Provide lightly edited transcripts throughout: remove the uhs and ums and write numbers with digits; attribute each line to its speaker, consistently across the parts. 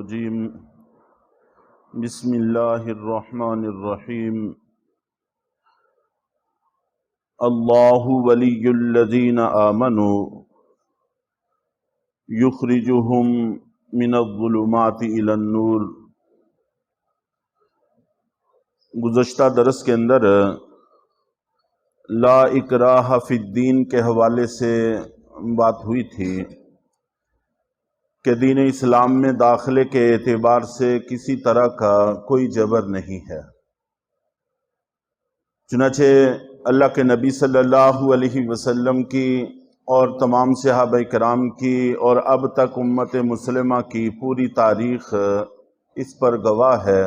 Speaker 1: الرجیم بسم اللہ الرحمن الرحیم اللہ ولی الذین آمنوا یخرجہم من الظلمات الی النور۔ گزشتہ درس کے اندر لا اکراہ فی الدین کے حوالے سے بات ہوئی تھی کہ دین اسلام میں داخلے کے اعتبار سے کسی طرح کا کوئی جبر نہیں ہے۔ چنانچہ اللہ کے نبی صلی اللہ علیہ وسلم کی اور تمام صحابہ کرام کی اور اب تک امت مسلمہ کی پوری تاریخ اس پر گواہ ہے۔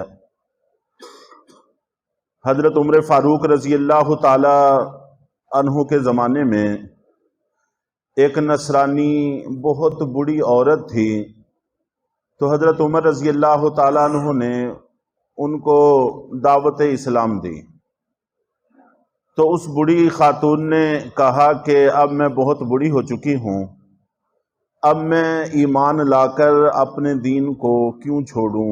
Speaker 1: حضرت عمر فاروق رضی اللہ تعالی عنہ کے زمانے میں ایک نصرانی بہت بڑی عورت تھی، تو حضرت عمر رضی اللہ تعالیٰ عنہ نے ان کو دعوت اسلام دی۔ تو اس بڑی خاتون نے کہا کہ اب میں بہت بڑی ہو چکی ہوں، اب میں ایمان لا کر اپنے دین کو کیوں چھوڑوں؟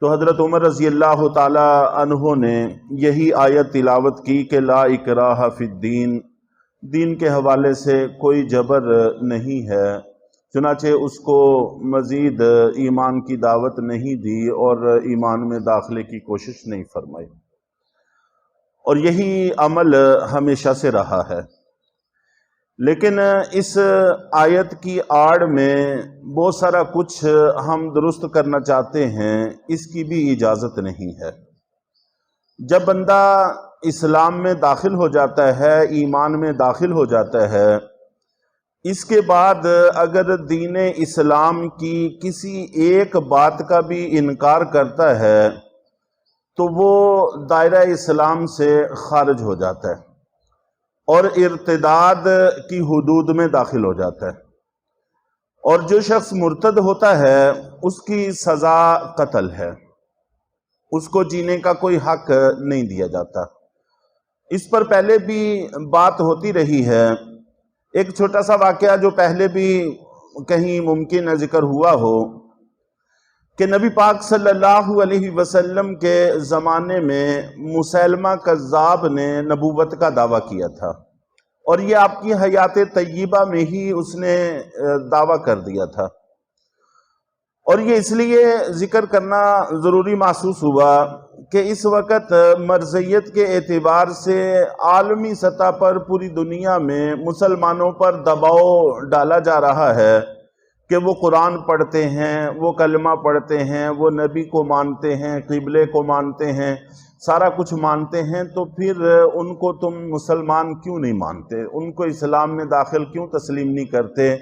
Speaker 1: تو حضرت عمر رضی اللہ تعالیٰ عنہ نے یہی آیت تلاوت کی کہ لا اکراہ فی الدین، دین کے حوالے سے کوئی جبر نہیں ہے۔ چنانچہ اس کو مزید ایمان کی دعوت نہیں دی اور ایمان میں داخلے کی کوشش نہیں فرمائی، اور یہی عمل ہمیشہ سے رہا ہے۔ لیکن اس آیت کی آڑ میں بہت سارا کچھ ہم درست کرنا چاہتے ہیں، اس کی بھی اجازت نہیں ہے۔ جب بندہ اسلام میں داخل ہو جاتا ہے، ایمان میں داخل ہو جاتا ہے، اس کے بعد اگر دین اسلام کی کسی ایک بات کا بھی انکار کرتا ہے تو وہ دائرہ اسلام سے خارج ہو جاتا ہے اور ارتداد کی حدود میں داخل ہو جاتا ہے، اور جو شخص مرتد ہوتا ہے اس کی سزا قتل ہے، اس کو جینے کا کوئی حق نہیں دیا جاتا۔ اس پر پہلے بھی بات ہوتی رہی ہے۔ ایک چھوٹا سا واقعہ جو پہلے بھی کہیں ممکن ہے ذکر ہوا ہو کہ نبی پاک صلی اللہ علیہ وسلم کے زمانے میں مسیلمہ کذاب نے نبوت کا دعویٰ کیا تھا، اور یہ آپ کی حیات طیبہ میں ہی اس نے دعویٰ کر دیا تھا، اور یہ اس لیے ذکر کرنا ضروری محسوس ہوا کہ اس وقت مرضیت کے اعتبار سے عالمی سطح پر پوری دنیا میں مسلمانوں پر دباؤ ڈالا جا رہا ہے کہ وہ قرآن پڑھتے ہیں، وہ کلمہ پڑھتے ہیں، وہ نبی کو مانتے ہیں، قبلے کو مانتے ہیں، سارا کچھ مانتے ہیں، تو پھر ان کو تم مسلمان کیوں نہیں مانتے؟ ان کو اسلام میں داخل کیوں تسلیم نہیں کرتے؟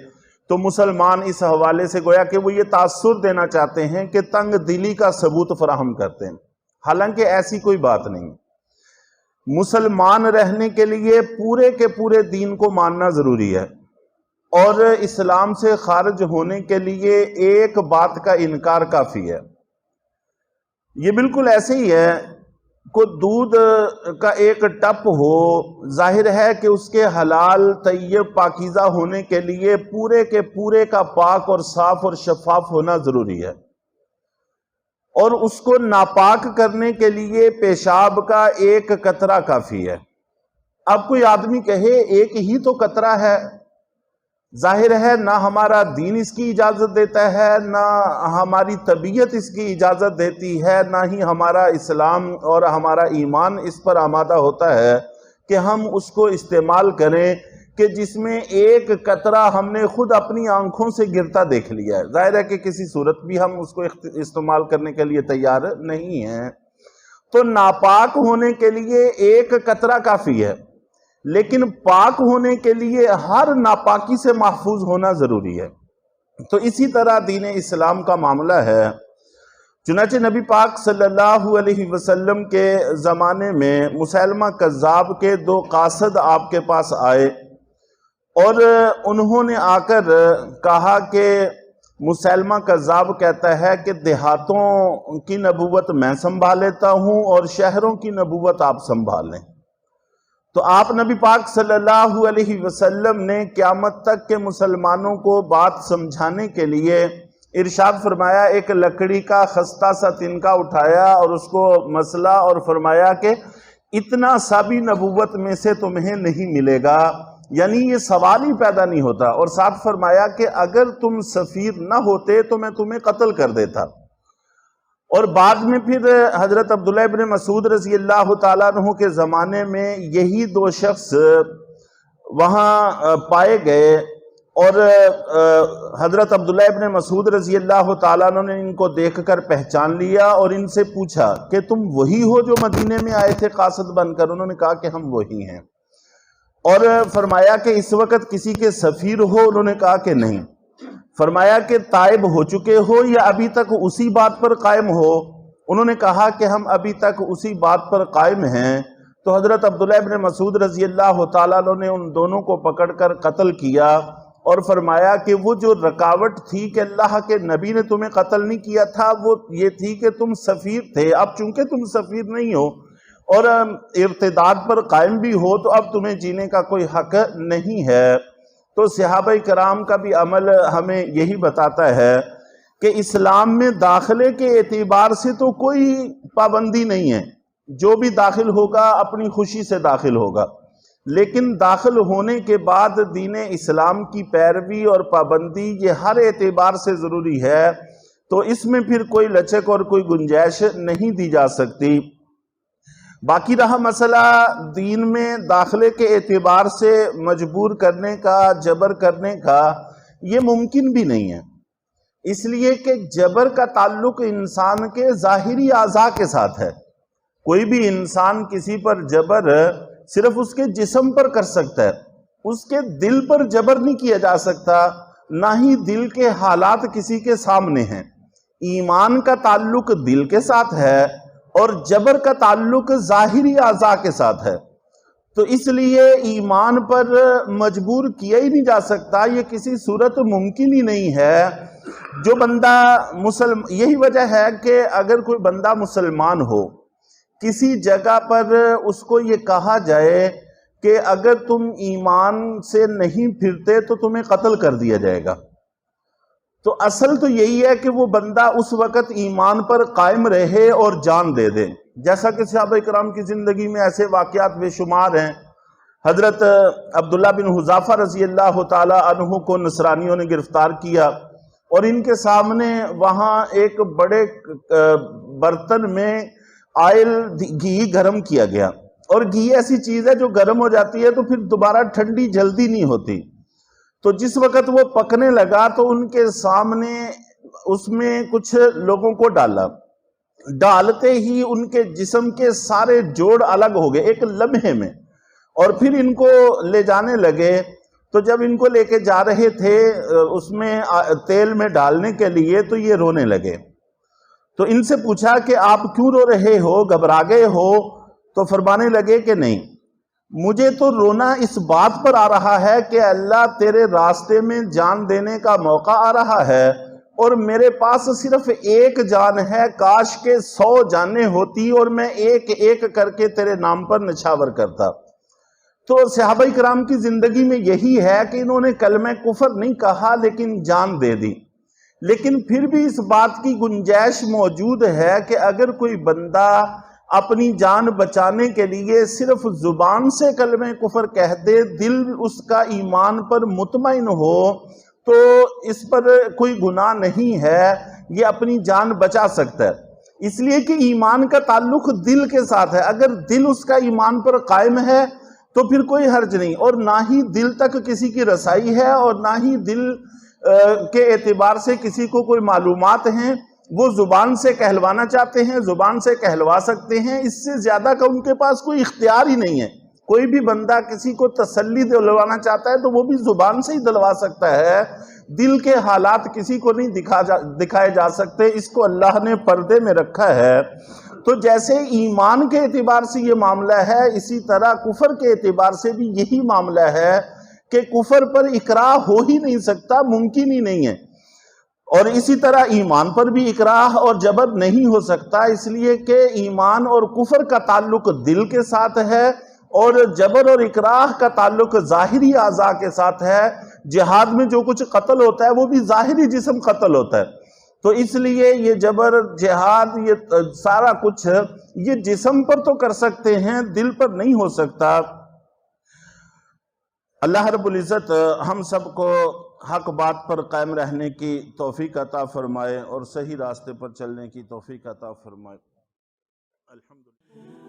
Speaker 1: تو مسلمان اس حوالے سے گویا کہ وہ یہ تاثر دینا چاہتے ہیں کہ تنگ دلی کا ثبوت فراہم کرتے ہیں، حالانکہ ایسی کوئی بات نہیں۔ مسلمان رہنے کے لیے پورے کے پورے دین کو ماننا ضروری ہے، اور اسلام سے خارج ہونے کے لیے ایک بات کا انکار کافی ہے۔ یہ بالکل ایسے ہی ہے کو دودھ کا ایک ٹپ ہو، ظاہر ہے کہ اس کے حلال طیب پاکیزہ ہونے کے لیے پورے کے پورے کا پاک اور صاف اور شفاف ہونا ضروری ہے، اور اس کو ناپاک کرنے کے لیے پیشاب کا ایک قطرہ کافی ہے۔ اب کوئی آدمی کہے ایک ہی تو قطرہ ہے، ظاہر ہے نہ ہمارا دین اس کی اجازت دیتا ہے، نہ ہماری طبیعت اس کی اجازت دیتی ہے، نہ ہی ہمارا اسلام اور ہمارا ایمان اس پر آمادہ ہوتا ہے کہ ہم اس کو استعمال کریں، کہ جس میں ایک قطرہ ہم نے خود اپنی آنکھوں سے گرتا دیکھ لیا ہے۔ ظاہر ہے کہ کسی صورت بھی ہم اس کو استعمال کرنے کے لیے تیار نہیں ہیں۔ تو ناپاک ہونے کے لیے ایک قطرہ کافی ہے، لیکن پاک ہونے کے لیے ہر ناپاکی سے محفوظ ہونا ضروری ہے۔ تو اسی طرح دین اسلام کا معاملہ ہے۔ چنانچہ نبی پاک صلی اللہ علیہ وسلم کے زمانے میں مسیلمہ کذاب کے دو قاصد آپ کے پاس آئے، اور انہوں نے آ کر کہا کہ مسیلمہ کذاب کہتا ہے کہ دیہاتوں کی نبوت میں سنبھال لیتا ہوں اور شہروں کی نبوت آپ سنبھال لیں۔ تو آپ نبی پاک صلی اللہ علیہ وسلم نے قیامت تک کے مسلمانوں کو بات سمجھانے کے لیے ارشاد فرمایا ایک لکڑی کا خستہ سا تنکا اٹھایا اور اس کو مسلا اور فرمایا کہ اتنا سا بھی نبوت میں سے تمہیں نہیں ملے گا، یعنی یہ سوال ہی پیدا نہیں ہوتا۔ اور ساتھ فرمایا کہ اگر تم سفیر نہ ہوتے تو میں تمہیں قتل کر دیتا۔ اور بعد میں پھر حضرت عبداللہ ابن مسعود رضی اللہ تعالیٰ عنہ کے زمانے میں یہی دو شخص وہاں پائے گئے، اور حضرت عبداللہ ابن مسعود رضی اللہ تعالیٰ عنہ نے ان کو دیکھ کر پہچان لیا اور ان سے پوچھا کہ تم وہی ہو جو مدینے میں آئے تھے قاصد بن کر؟ انہوں نے کہا کہ ہم وہی ہیں۔ اور فرمایا کہ اس وقت کسی کے سفیر ہو؟ انہوں نے کہا کہ نہیں۔ فرمایا کہ تائب ہو چکے ہو یا ابھی تک اسی بات پر قائم ہو؟ انہوں نے کہا کہ ہم ابھی تک اسی بات پر قائم ہیں۔ تو حضرت عبداللہ ابن مسعود رضی اللہ تعالیٰ عنہ نے ان دونوں کو پکڑ کر قتل کیا، اور فرمایا کہ وہ جو رکاوٹ تھی کہ اللہ کے نبی نے تمہیں قتل نہیں کیا تھا، وہ یہ تھی کہ تم سفیر تھے۔ اب چونکہ تم سفیر نہیں ہو اور ارتداد پر قائم بھی ہو تو اب تمہیں جینے کا کوئی حق نہیں ہے۔ تو صحابہ کرام کا بھی عمل ہمیں یہی بتاتا ہے کہ اسلام میں داخلے کے اعتبار سے تو کوئی پابندی نہیں ہے، جو بھی داخل ہوگا اپنی خوشی سے داخل ہوگا، لیکن داخل ہونے کے بعد دین اسلام کی پیروی اور پابندی یہ ہر اعتبار سے ضروری ہے، تو اس میں پھر کوئی لچک اور کوئی گنجائش نہیں دی جا سکتی۔ باقی رہا مسئلہ دین میں داخلے کے اعتبار سے مجبور کرنے کا، جبر کرنے کا، یہ ممکن بھی نہیں ہے، اس لیے کہ جبر کا تعلق انسان کے ظاہری اعضاء کے ساتھ ہے۔ کوئی بھی انسان کسی پر جبر صرف اس کے جسم پر کر سکتا ہے، اس کے دل پر جبر نہیں کیا جا سکتا، نہ ہی دل کے حالات کسی کے سامنے ہیں۔ ایمان کا تعلق دل کے ساتھ ہے اور جبر کا تعلق ظاہری اعضاء کے ساتھ ہے، تو اس لیے ایمان پر مجبور کیا ہی نہیں جا سکتا، یہ کسی صورت ممکن ہی نہیں ہے۔ جو بندہ یہی وجہ ہے کہ اگر کوئی بندہ مسلمان ہو، کسی جگہ پر اس کو یہ کہا جائے کہ اگر تم ایمان سے نہیں پھرتے تو تمہیں قتل کر دیا جائے گا، تو اصل تو یہی ہے کہ وہ بندہ اس وقت ایمان پر قائم رہے اور جان دے دے۔ جیسا کہ صحابہ کرام کی زندگی میں ایسے واقعات بے شمار ہیں۔ حضرت عبداللہ بن حذافہ رضی اللہ تعالی عنہ کو نصرانیوں نے گرفتار کیا، اور ان کے سامنے وہاں ایک بڑے برتن میں آئل گھی گرم کیا گیا، اور گھی ایسی چیز ہے جو گرم ہو جاتی ہے تو پھر دوبارہ ٹھنڈی جلدی نہیں ہوتی۔ تو جس وقت وہ پکنے لگا تو ان کے سامنے اس میں کچھ لوگوں کو ڈالا، ڈالتے ہی ان کے جسم کے سارے جوڑ الگ ہو گئے ایک لمحے میں، اور پھر ان کو لے جانے لگے۔ تو جب ان کو لے کے جا رہے تھے اس میں تیل میں ڈالنے کے لیے، تو یہ رونے لگے۔ تو ان سے پوچھا کہ آپ کیوں رو رہے ہو، گھبرا گئے ہو؟ تو فرمانے لگے کہ نہیں، مجھے تو رونا اس بات پر آ رہا ہے کہ اللہ تیرے راستے میں جان دینے کا موقع آ رہا ہے، اور میرے پاس صرف ایک جان ہے، کاش کے 100 جانیں ہوتی اور میں ایک ایک کر کے تیرے نام پر نچھاور کرتا۔ تو صحابہ کرام کی زندگی میں یہی ہے کہ انہوں نے کلمہ کفر نہیں کہا لیکن جان دے دی، لیکن پھر بھی اس بات کی گنجائش موجود ہے کہ اگر کوئی بندہ اپنی جان بچانے کے لیے صرف زبان سے کلمہ کفر کہہ دے، دل اس کا ایمان پر مطمئن ہو، تو اس پر کوئی گناہ نہیں ہے، یہ اپنی جان بچا سکتا ہے۔ اس لیے کہ ایمان کا تعلق دل کے ساتھ ہے، اگر دل اس کا ایمان پر قائم ہے تو پھر کوئی حرج نہیں، اور نہ ہی دل تک کسی کی رسائی ہے، اور نہ ہی دل کے اعتبار سے کسی کو کوئی معلومات ہیں، وہ زبان سے کہلوانا چاہتے ہیں زبان سے کہلوا سکتے ہیں، اس سے زیادہ کا ان کے پاس کوئی اختیار ہی نہیں ہے۔ کوئی بھی بندہ کسی کو تسلی دلوانا چاہتا ہے تو وہ بھی زبان سے ہی دلوا سکتا ہے، دل کے حالات کسی کو نہیں دکھائے جا سکتے، اس کو اللہ نے پردے میں رکھا ہے۔ تو جیسے ایمان کے اعتبار سے یہ معاملہ ہے، اسی طرح کفر کے اعتبار سے بھی یہی معاملہ ہے کہ کفر پر اکراہ ہو ہی نہیں سکتا، ممکن ہی نہیں ہے، اور اسی طرح ایمان پر بھی اکراہ اور جبر نہیں ہو سکتا، اس لیے کہ ایمان اور کفر کا تعلق دل کے ساتھ ہے، اور جبر اور اکراہ کا تعلق ظاہری اعضاء کے ساتھ ہے۔ جہاد میں جو کچھ قتل ہوتا ہے وہ بھی ظاہری جسم قتل ہوتا ہے، تو اس لیے یہ جبر، جہاد، یہ سارا کچھ یہ جسم پر تو کر سکتے ہیں، دل پر نہیں ہو سکتا۔ اللہ رب العزت ہم سب کو حق بات پر قائم رہنے کی توفیق عطا فرمائے اور صحیح راستے پر چلنے کی توفیق عطا فرمائے۔ الحمدللہ۔